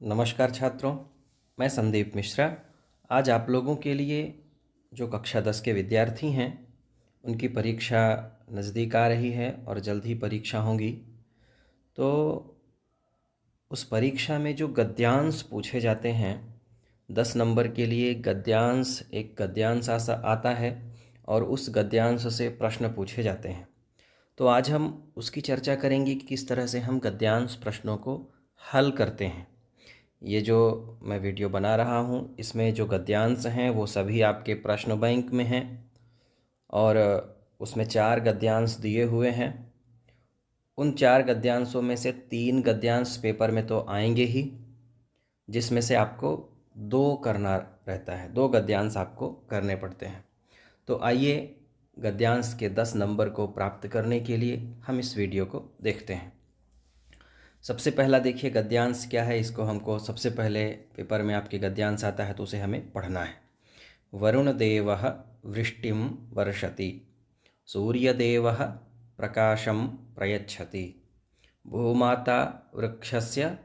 नमस्कार छात्रों, मैं संदीप मिश्रा। आज आप लोगों के लिए जो कक्षा 10 के विद्यार्थी हैं उनकी परीक्षा नज़दीक आ रही है और जल्द ही परीक्षा होंगी। तो उस परीक्षा में जो गद्यांश पूछे जाते हैं 10 नंबर के लिए गद्यांश एक गद्यांश आता है और उस गद्यांश से प्रश्न पूछे जाते हैं। तो आज हम उसकी चर्चा करेंगे कि किस तरह से हम गद्यांश प्रश्नों को हल करते हैं। ये जो मैं वीडियो बना रहा हूँ इसमें जो गद्यांश हैं वो सभी आपके प्रश्न बैंक में हैं और उसमें 4 गद्यांश दिए हुए हैं। उन 4 गद्यांशों में से 3 गद्यांश पेपर में तो आएंगे ही, जिसमें से आपको 2 करना रहता है, 2 गद्यांश आपको करने पड़ते हैं। तो आइए गद्यांश के 10 नंबर को प्राप्त करने के लिए हम इस वीडियो को देखते हैं। सबसे पहला देखिए गद्यांश क्या है, इसको हमको सबसे पहले पेपर में आपके गद्यांश आता है तो उसे हमें पढ़ना है। वरुणदेवः वृष्टिं वर्षति, सूर्यदेवः प्रकाशं प्रयच्छति, भूमाता वृक्षस्य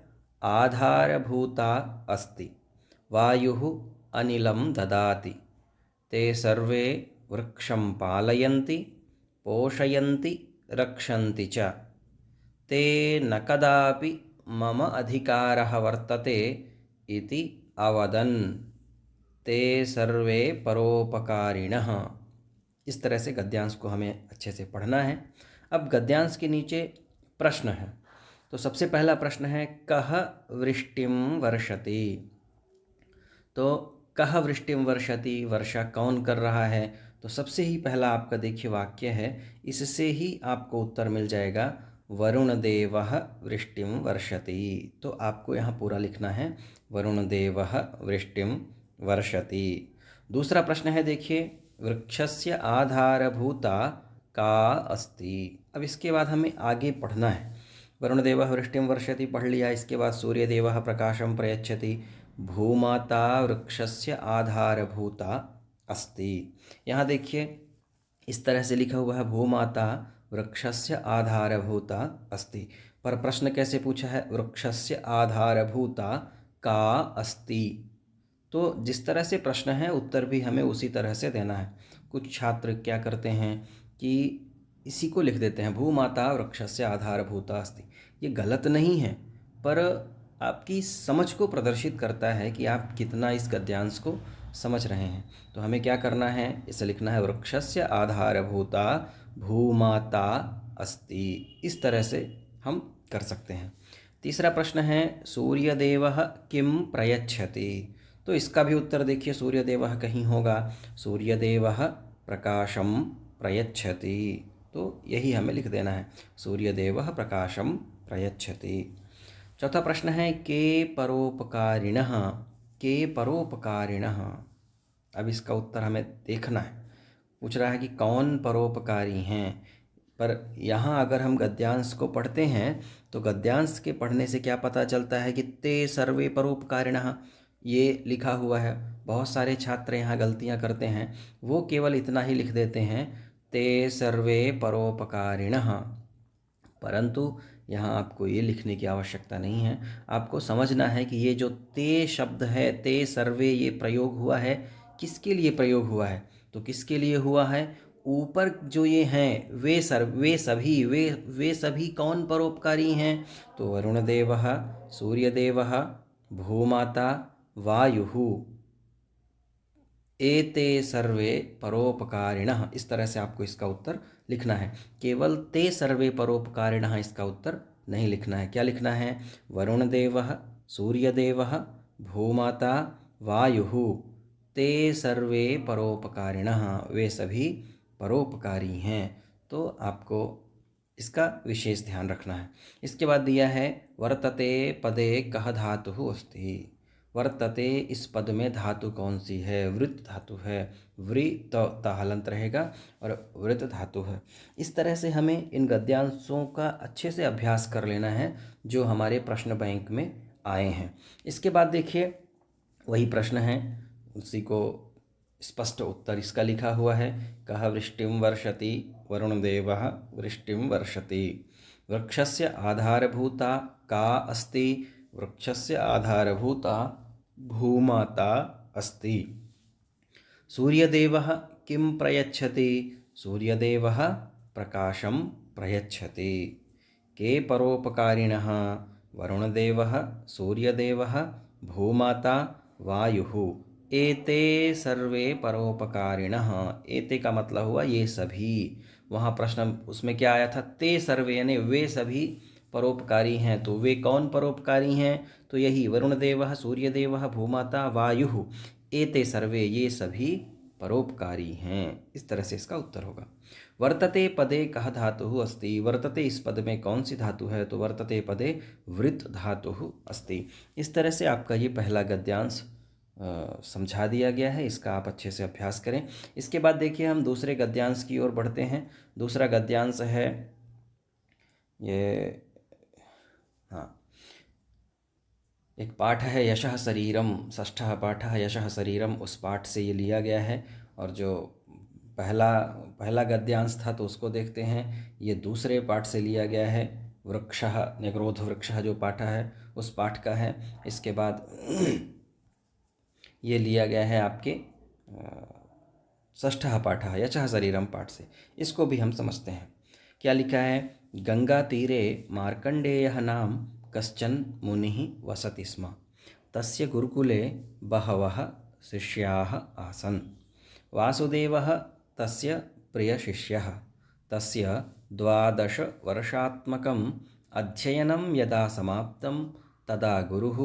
आधारभूता अस्ति, वायुः अनिलं ददाति, ते सर्वे वृक्षं पालयन्ति पोषयन्ति रक्षन्ति च, ते न कदापि मम अधिकारः वर्तते इति अवदन्, ते सर्वे परोपकारिणः। इस तरह से गद्यांश को हमें अच्छे से पढ़ना है। अब गद्यांश के नीचे प्रश्न है, तो सबसे पहला प्रश्न है कः वृष्टिं वर्षति। तो कः वृष्टिं वर्षति, वर्षा कौन कर रहा है। तो सबसे ही पहला आपका देखिए वाक्य है, इससे ही आपको उत्तर मिल जाएगा, वरुणदेवः वृष्टिं वर्षति। तो आपको यहाँ पूरा लिखना है, वरुणदेवः वृष्टिं वर्षति। दूसरा प्रश्न है देखिए, वृक्षस्य आधारभूता का अस्ति। अब इसके बाद हमें आगे पढ़ना है। वरुणदेवः वृष्टिं वर्षति पढ़ लिया, इसके बाद सूर्यदेवः प्रकाशं प्रयच्छति, भूमाता वृक्षस्य आधारभूता अस्ति। यहाँ देखिए इस तरह से लिखा हुआ है, भूमाता वृक्षस्य आधारभूता अस्ति, पर प्रश्न कैसे पूछा है, वृक्षस्य आधारभूता का अस्ति। तो जिस तरह से प्रश्न है उत्तर भी हमें उसी तरह से देना है। कुछ छात्र क्या करते हैं कि इसी को लिख देते हैं, भूमाता वृक्षस्य आधारभूता अस्ति। ये गलत नहीं है, पर आपकी समझ को प्रदर्शित करता है कि आप कितना इस गद्यांश को समझ रहे हैं। तो हमें क्या करना है, इसे लिखना है, वृक्षस्य आधारभूता भूमाता अस्ति। इस तरह से हम कर सकते हैं। तीसरा प्रश्न है, सूर्यदेवः किं प्रयच्छति। तो इसका भी उत्तर देखिए, सूर्यदेवः कहीं होगा, सूर्यदेवः प्रकाशं प्रयच्छति। तो यही हमें लिख देना है, सूर्यदेवः प्रकाशं प्रयच्छति। चौथा प्रश्न है, के परोपकारिणः, के परोपकारिणः। अब इसका उत्तर हमें देखना है, पूछ रहा है कि कौन परोपकारी हैं। पर यहाँ अगर हम गद्यांश को पढ़ते हैं तो गद्यांश के पढ़ने से क्या पता चलता है कि ते सर्वे परोपकारिणः ये लिखा हुआ है। बहुत सारे छात्र यहाँ गलतियाँ करते हैं, वो केवल इतना ही लिख देते हैं, ते सर्वे परोपकारिणः, परंतु यहाँ आपको ये लिखने की आवश्यकता नहीं है। आपको समझना है कि ये जो ते शब्द है, ते सर्वे, ये प्रयोग हुआ है, किसके लिए प्रयोग हुआ है। तो किसके लिए हुआ है, ऊपर जो ये हैं वे सभी कौन परोपकारी हैं। तो वरुणदेवः, सूर्यदेवः, भूमाता, वायुः, एते सर्वे परोपकारिणः। इस तरह से आपको इसका उत्तर लिखना है। केवल ते सर्वे परोपकारिणः इसका उत्तर नहीं लिखना है। क्या लिखना है, वरुणदेवः, सूर्यदेवः, भूमाता, वायुः, ते सर्वे परोपकारिणः, वे सभी परोपकारी हैं। तो आपको इसका विशेष ध्यान रखना है। इसके बाद दिया है, वर्तते पदे कः धातुः अस्ति। वर्तते, इस पद में धातु कौन सी है, वृत धातु है। वृत हलंत रहेगा और वृत धातु है। इस तरह से हमें इन गद्यांशों का अच्छे से अभ्यास कर लेना है जो हमारे प्रश्न बैंक में आए हैं। इसके बाद देखिए वही प्रश्न है, उसी को स्पष्ट उत्तर इसका लिखा हुआ है, कः वृष्टिं वर्षति, वरुणदेवः वृष्टिं वर्षति, वृक्षस्य आधारभूता का अस्ति, वृक्षस्य आधारभूता भूमाता अस्ति। सूर्यदेवः किं प्रयच्छति? सूर्यदेवः प्रकाशं प्रयच्छति। के परोपकारिणः? वरुणदेवः, सूर्यदेवः, भूमाता, वायुः। एते सर्वे परोपकारिणः। एते का मतलब हुआ ये सभी। वहाँ प्रश्न उसमें क्या आया था? ते सर्वे, यानी वे सभी परोपकारी हैं। तो वे कौन परोपकारी हैं? तो यही वरुणदेवः, सूर्यदेवः, भूमाता, वायुः। एते सर्वे, ये सभी परोपकारी हैं। इस तरह से इसका उत्तर होगा। वर्तते पदे कः धातुः अस्ति? वर्तते इस पद में कौन सी धातु है? तो वर्तते पदे वृत् धातुः अस्ति। इस तरह से आपका ये पहला गद्यांश समझा दिया गया है। इसका आप अच्छे से अभ्यास करें। इसके बाद देखिए हम दूसरे गद्यांश की ओर बढ़ते हैं। दूसरा गद्यांश है ये, हाँ, एक पाठ है यशः शरीरम, षष्ठः पाठः यशः शरीरम। उस पाठ से ये लिया गया है। और जो पहला गद्यांश था तो उसको देखते हैं। ये दूसरे पाठ से लिया गया है। वृक्षः निग्रोध वृक्षः जो पाठ है उस पाठ का है। इसके बाद ये लिया गया है आपके षष्ठः पाठः यशः शरीरम पाठ से। इसको भी हम समझते हैं। क्या लिखा है? गंगा तीरे मार्कंडेयः नाम कश्चन मुनिः वसति स्म। तस्य गुरुकुले बहवः शिष्याः आसन्। वासुदेवः तस्य प्रियशिष्यः। तस्य 12 वर्षात्मकम् अध्ययनं यदा समाप्तं तदा गुरुः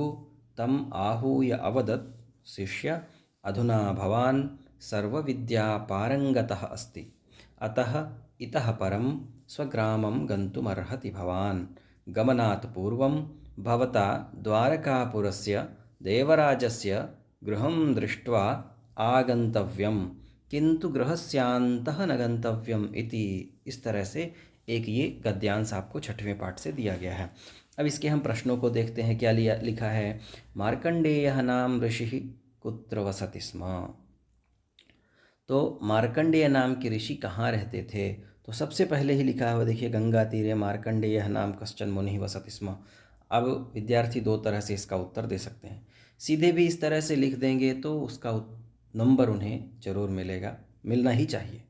तम् आहूय अवदत्, शिष्य, अधुना भवान् सर्वविद्यापारङ्गतः अस्ति, अतः इतः परं स्वग्रामं गन्तुमर्हति भवान्। गमनात् पूर्वं भवता द्वारकापुरस्य देवराजस्य गृहं दृष्ट्वा आगन्तव्यं, किन्तु गृहस्यान्तः न गन्तव्यम् इति। इस तरह से एक ये गद्यांश आपको छठवें पाठ से दिया गया है। अब इसके हम प्रश्नों को देखते हैं। क्या लिखा है? मार्कंडेयः नाम ऋषिः कुत्र वसति स्म? तो मार्कंडेय नाम के ऋषि कहाँ रहते थे? तो सबसे पहले ही लिखा हुआ देखिए, गंगा तीरे मार्कंडेयः नाम कश्चन मुनिः वसति स्म। अब विद्यार्थी दो तरह से इसका उत्तर दे सकते हैं। सीधे भी इस तरह से लिख देंगे तो उसका नंबर उन्हें जरूर मिलना ही चाहिए।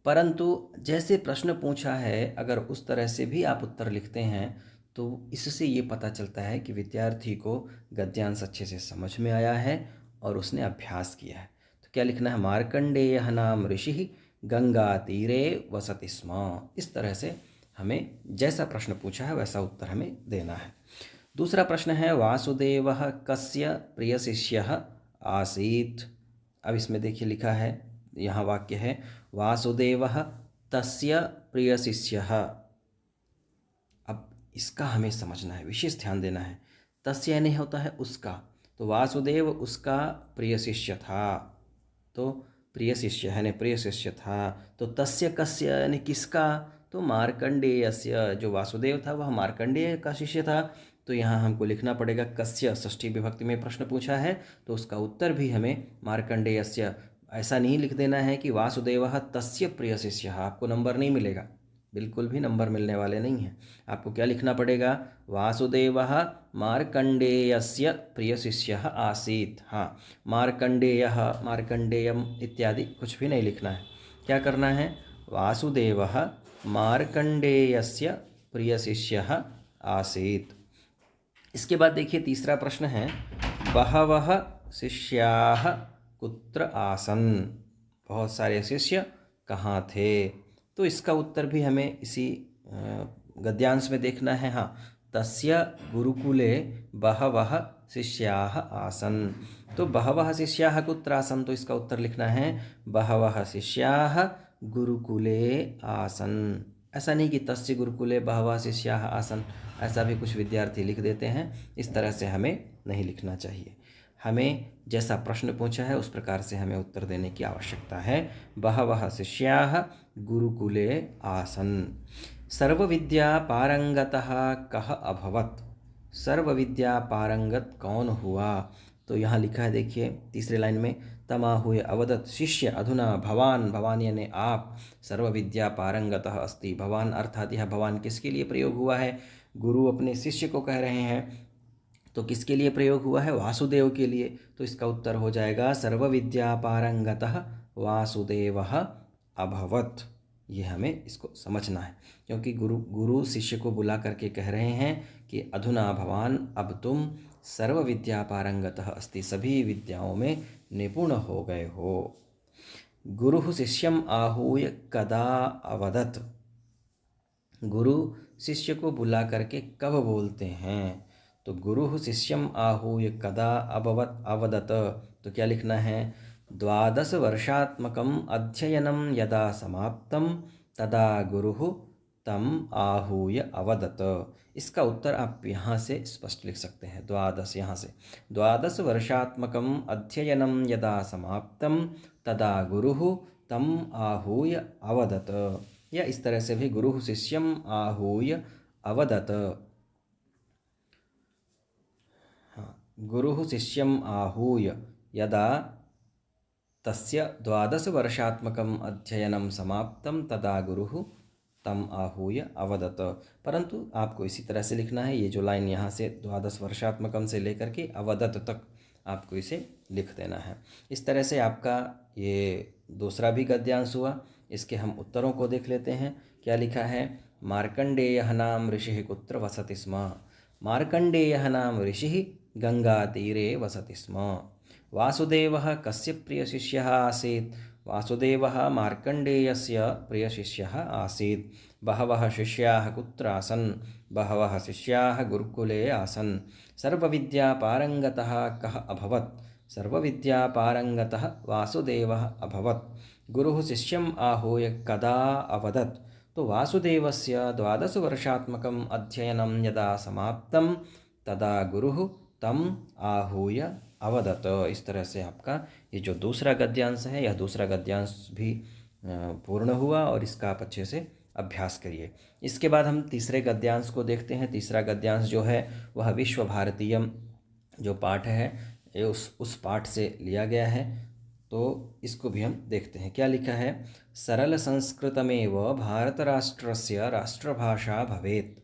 परंतु जैसे प्रश्न पूछा है, अगर उस तरह से भी आप उत्तर लिखते हैं तो इससे ये पता चलता है कि विद्यार्थी को गद्यांश अच्छे से समझ में आया है और उसने अभ्यास किया है। तो क्या लिखना है? मार्कंडेयः नाम ऋषिः गंगा तीरे वसति स्म। इस तरह से हमें जैसा प्रश्न पूछा है वैसा उत्तर हमें देना है। दूसरा प्रश्न है, वासुदेवः कस्य प्रियशिष्यः आसीत्? अब इसमें देखिए लिखा है, यहाँ वाक्य है, वासुदेवः तस्य प्रियशिष्यः। अब इसका हमें समझना है, विशेष ध्यान देना है। तस्य यानी होता है उसका, तो वासुदेव उसका प्रिय शिष्य था। तो प्रिय शिष्य यानी प्रिय शिष्य था। तो तस्य कस्य यानी किसका? तो मार्कंडेयस्य, जो वासुदेव था वह मार्कंडेय का शिष्य था। तो यहाँ हमको लिखना पड़ेगा कस्य, षष्ठी विभक्ति में प्रश्न पूछा है तो उसका उत्तर भी हमें मार्कंडेयस्य। ऐसा नहीं लिख देना है कि वासुदेवः तस्य प्रिय शिष्यः, आपको नंबर नहीं मिलेगा, बिल्कुल भी नंबर मिलने वाले नहीं हैं। आपको क्या लिखना पड़ेगा? वासुदेवः मार्कंडेयस्य प्रिय शिष्यः आसीत्। हाँ, मार्कंडेयः, मार्कंडेयम इत्यादि कुछ भी नहीं लिखना है। क्या करना है? वासुदेवः मार्कंडेयस्य प्रिय शिष्यः आसीत्। इसके बाद देखिए तीसरा प्रश्न है, बहवः शिष्याः कुत्र आसन्? बहुत सारे शिष्य कहाँ थे? तो इसका उत्तर भी हमें इसी गद्यांश में देखना है। हाँ, तस्य गुरुकुले बहवः शिष्याः आसन्। तो बहवः शिष्याः कुत्र आसन्? तो इसका उत्तर लिखना है, बहवः शिष्याः गुरुकुले आसन्। ऐसा नहीं कि तस्य गुरुकुले बहवः शिष्याः आसन्, ऐसा भी कुछ विद्यार्थी लिख देते हैं। इस तरह से हमें नहीं लिखना चाहिए। हमें जैसा प्रश्न पूछा है उस प्रकार से हमें उत्तर देने की आवश्यकता है। बहवः शिष्याः गुरुकुले आसन्। सर्वविद्या पारंगतः कः अभवत्? सर्वविद्या पारंगत कौन हुआ? तो यहाँ लिखा है देखिए तीसरे लाइन में, तमाहुय अवदत् शिष्य अधुना भवान, भवान यानी आप, सर्वविद्या पारंगतः अस्ति। भवान अर्थात यह भवान किसके लिए प्रयोग हुआ है? गुरु अपने शिष्य को कह रहे हैं तो किसके लिए प्रयोग हुआ है? वासुदेव के लिए। तो इसका उत्तर हो जाएगा सर्वविद्यापारंगतः वासुदेवः अभवत्। ये हमें इसको समझना है, क्योंकि गुरु शिष्य को बुला करके कह रहे हैं कि अधुना भवान, अब तुम सर्वविद्यापारंगतः अस्ति, सभी विद्याओं में निपुण हो गए हो। गुरु शिष्यम आहूय कदा अवदत्। गुरु शिष्य को बुला करके कब बोलते हैं? तो गुरु शिष्यम आहूय कदा अवदत, तो क्या लिखना है? 12 वर्षात्मकम अध्ययनम यदा समाप्तम तदा गुरु तम आहूय अवदत। इसका उत्तर आप यहाँ से स्पष्ट लिख सकते हैं। 12 यहाँ से 12 वर्षात्मकम अध्ययनम यदा समाप्तम तदा गुरु तम आहूय अवदत, या इस तरह से भी गुरु शिष्यम आहूय अवदत। हाँ, गुरु शिष्यम आहूय यदा तस्य 12 वर्षात्मकम अध्ययनम समाप्तम तदा गुरु तम आहूय अवदत। परंतु आपको इसी तरह से लिखना है। ये जो लाइन यहाँ से 12 वर्षात्मकम से लेकर के अवदत तक आपको इसे लिख देना है। इस तरह से आपका ये दूसरा भी गद्यांश हुआ। इसके हम उत्तरों को देख लेते हैं। क्या लिखा है? मार्कंडेयः नाम ऋषिः कुत्र वसति स्म। मार्कंडेयः नाम ऋषिः गंगा तीरे वसति स्म। वासुदेवः कस्य प्रियशिष्यः आसीत्? वासुदेवः मार्कण्डेयस्य प्रियशिष्यः आसीत्। बहवः शिष्याः कुत्र आसन्? बहवः शिष्याः गुरुकुले आसन्। सर्वविद्यापारङ्गतः कः अभवत्? सर्वविद्यापारङ्गतः वासुदेवः अभवत्। गुरुः शिष्यम् आहूय कदा अवदत्? तो वासुदेवस्य 12 वर्षात्मकम् अध्ययनं यदा समाप्तं तदा गुरुः तम आहूय अवदत। इस तरह से आपका ये जो दूसरा गद्यांश है, यह दूसरा गद्यांश भी पूर्ण हुआ और इसका आप अच्छे से अभ्यास करिए। इसके बाद हम तीसरे गद्यांश को देखते हैं। तीसरा गद्यांश जो है वह विश्व भारतीयम जो पाठ है, ये उस पाठ से लिया गया है। तो इसको भी हम देखते हैं। क्या लिखा है? सरल संस्कृतमेव भारतराष्ट्रस्य राष्ट्रभाषा भवेत्।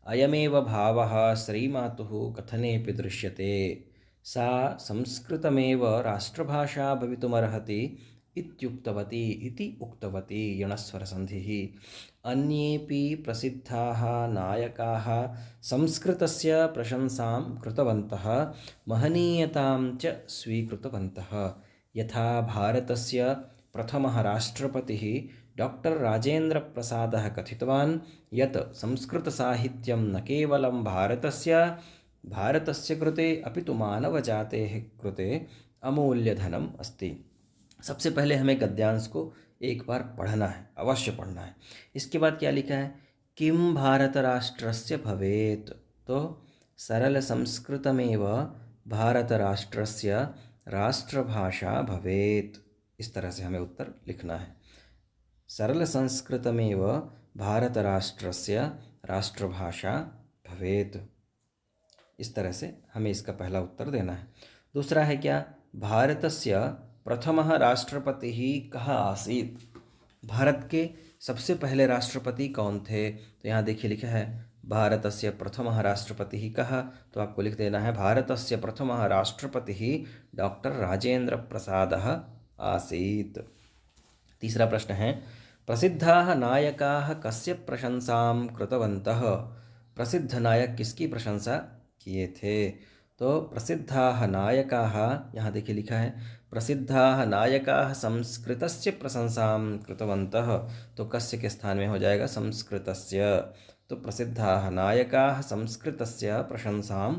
अयमेव भावः श्रीमातुः कथनेऽपि दृश्यते। सा संस्कृतमेव राष्ट्रभाषा भवितुमर्हति इत्युक्तवती इति उक्तवती यणस्वरसन्धिः। अन्येऽपि प्रसिद्धाः नायकाः संस्कृतस्य प्रशंसां कृतवन्तः, महनीयतां च स्वीकृतवन्तः। यथा भारतस्य प्रथमः राष्ट्रपतिः डॉक्टर राजेंद्र प्रसादः कथितवान् यत् संस्कृतसाहित्यं न केवलं भारतस्य कृते अपि तु मानवजातेः कृते अमूल्यधनम् अस्ति। सबसे पहले हमें गद्यांश को एक बार पढ़ना है, अवश्य पढ़ना है। इसके बाद क्या लिखा है? किम भारत राष्ट्रस्य भवेत्। तो सरल संस्कृतमेव भारत राष्ट्रस्य राष्ट्रभाषा भवेत्। इस तरह से हमें उत्तर लिखना है। सरल संस्कृतमेव भारत राष्ट्रस्य राष्ट्रभाषा भवेत्। इस तरह से हमें इसका पहला उत्तर देना है। दूसरा है क्या? भारतस्य प्रथमः राष्ट्रपतिः कः आसीत्। भारत के सबसे पहले राष्ट्रपति कौन थे? तो यहाँ देखिए लिखा है भारतस्य प्रथमः राष्ट्रपतिः कः। तो आपको लिख देना है भारतस्य प्रथमः राष्ट्रपतिः डॉक्टर राजेंद्र प्रसादः आसीत्। तीसरा प्रश्न है प्रसिद्धाः नायकाः कस्य प्रशंसां कृतवन्तः। प्रसिद्ध नायक किसकी प्रशंसा किए थे? तो प्रसिद्धाः नायकाः, यहाँ देखिए लिखा है प्रसिद्धाः नायकाः संस्कृतस्य प्रशंसां कृतवन्तः। तो कस्य के स्थान में हो जाएगा? संस्कृतस्य। तो प्रसिद्धाः नायकाः संस्कृतस्य प्रशंसां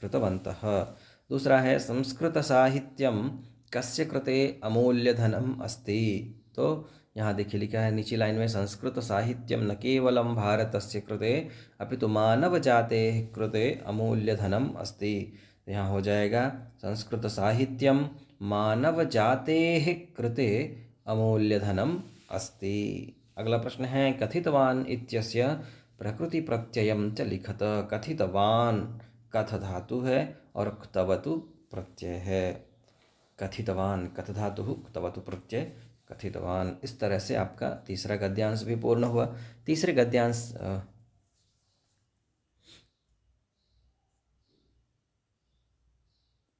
कृतवन्तः। दूसरा है संस्कृत साहित्यम कस्य कृते अमूल्यधनम अस्ति। तो यहाँ देखिए लिखा है नीचे लाइन में संस्कृत साहित्यम न केवलं भारतस्य कृते अपि तु मानवजातेः कृते अमूल्यधनम अस्ति। यहाँ हो जाएगा संस्कृत साहित्यम मानवजातेः कृते अमूल्यधनम अस्ति। अगला प्रश्न है कथितवान इत्यस्य प्रकृति प्रत्ययम च लिखत। कथितवान कथ धातु है और क्तवतु प्रत्यय है। कथितवान कथ धातु क्तवतु प्रत्यय कथितवान। इस तरह से आपका तीसरा गद्यांश भी पूर्ण हुआ। तीसरे गद्यांश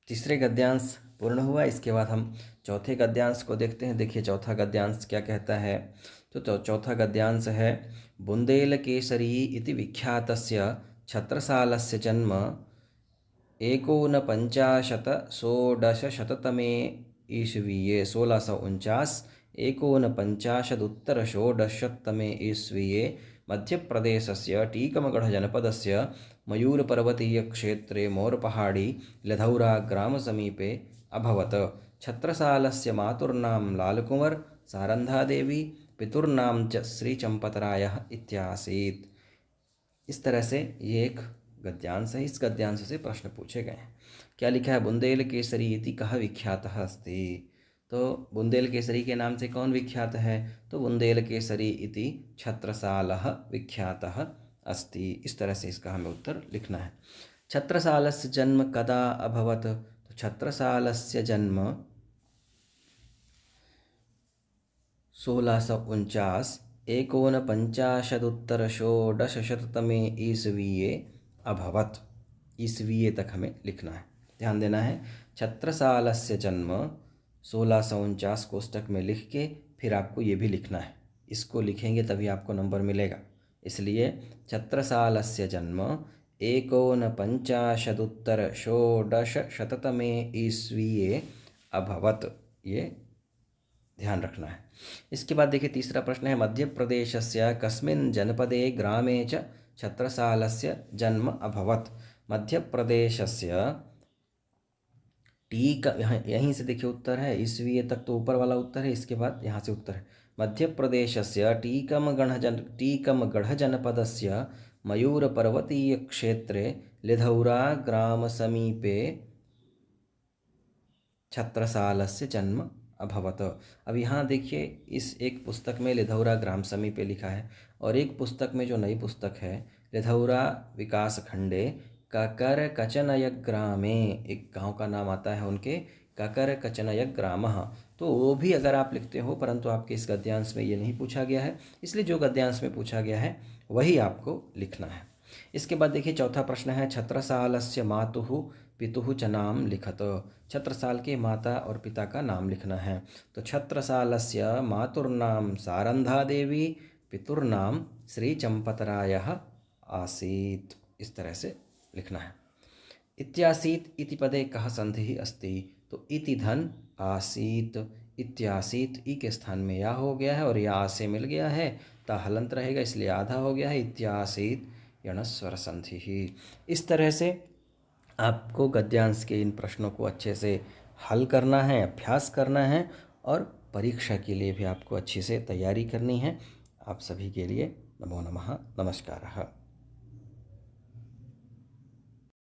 तीसरे गद्यांश पूर्ण हुआ। इसके बाद हम चौथे गद्यांश को देखते हैं। देखिए चौथा गद्यांश क्या कहता है। तो चौथा गद्यांश है बुंदेलकेसरी इति विख्यातस्य छत्रसालस्य जन्म 1950 ईस्वीये 1649 1950 ईस्वीये मध्यप्रदेशस्य टीकमगढ़-जनपदस्य मयूरपर्वतीयक्षेत्रे मोरपहाड़ी लधौरा ग्रामसमीपे अभवत्। छत्रसालस्य मातुर्नाम लालकुंवर सारन्धादेवी पितुर्नाम च श्रीचंपतरायः इत्यासीत्। इस तरह से ये एक गद्यांश है। इस गद्यांश से प्रश्न पूछे गए हैं। क्या लिखा है, बुंदेलकेसरी इति कः विख्यातः अस्ति। तो बुंदेलकेसरी के नाम से कौन विख्यात है, तो बुंदेलकेसरी इति छत्रसालः विख्यातः अस्ति। इस तरह से इसका हमें उत्तर लिखना है। छत्रसालस्य जन्म कदा अभवत्। तो छत्रसालस्य जन्म 1649 1950 ईस्वीये अभवत्। ईस्वीये तक हमें लिखना है, ध्यान देना है। छत्रसालस्य जन्म 1649 कोष्टक में लिख के फिर आपको ये भी लिखना है। इसको लिखेंगे तभी आपको नंबर मिलेगा। इसलिए छत्रसालस्य जन्म 1950 ईस्वीये अभवत्, ये ध्यान रखना है। इसके बाद देखिए तीसरा प्रश्न है, मध्य प्रदेशस्य कस्मिन् जनपदे ग्रामे च छत्रसालस्य जन्म अभवत्। मध्य प्रदेशस्य यहीं से देखिए उत्तर है। ईस्वीये तक तो ऊपर वाला उत्तर है, इसके बाद यहाँ से उत्तर है। मध्य प्रदेशस्य टीकमगढ़ जनपदस्य मयूरपर्वतीय क्षेत्रे लिधौरा ग्राम समीपे छत्रसालस्य जन्म अभवत्। अब यहाँ देखिए इस एक पुस्तक में लिधौरा ग्राम समीपे लिखा है और एक पुस्तक में जो नई पुस्तक है लिधौरा विकास खंडे ककर कचनयक ग्रामे, एक गांव का नाम आता है उनके, ककर कचनयक ग्रामः। तो वो भी अगर आप लिखते हो, परंतु आपके इस गद्यांश में ये नहीं पूछा गया है, इसलिए जो गद्यांश में पूछा गया है वही आपको लिखना है। इसके बाद देखिए चौथा प्रश्न है, छत्रसालस्य मातुः पितुः च नाम लिखत। छत्रसाल के माता और पिता का नाम लिखना है। तो छत्रसालस्य मातुर्नाम सारंधा देवी पितुर्नाम श्री चंपतरायः आसीत्। इस तरह से लिखना है। इत्यासीत् इति पदे कः संधिः अस्ति। तो इति धन आसीत्, इत्यासीत् ई के स्थान में या हो गया है और या से मिल गया है, ता हलंत रहेगा इसलिए आधा हो गया है। इत्यासीत् यणस्वर संधि। इस तरह से आपको गद्यांश के इन प्रश्नों को अच्छे से हल करना है, अभ्यास करना है और परीक्षा के लिए भी आपको अच्छी से तैयारी करनी है। आप सभी के लिए नमो नमः, नमस्कारः।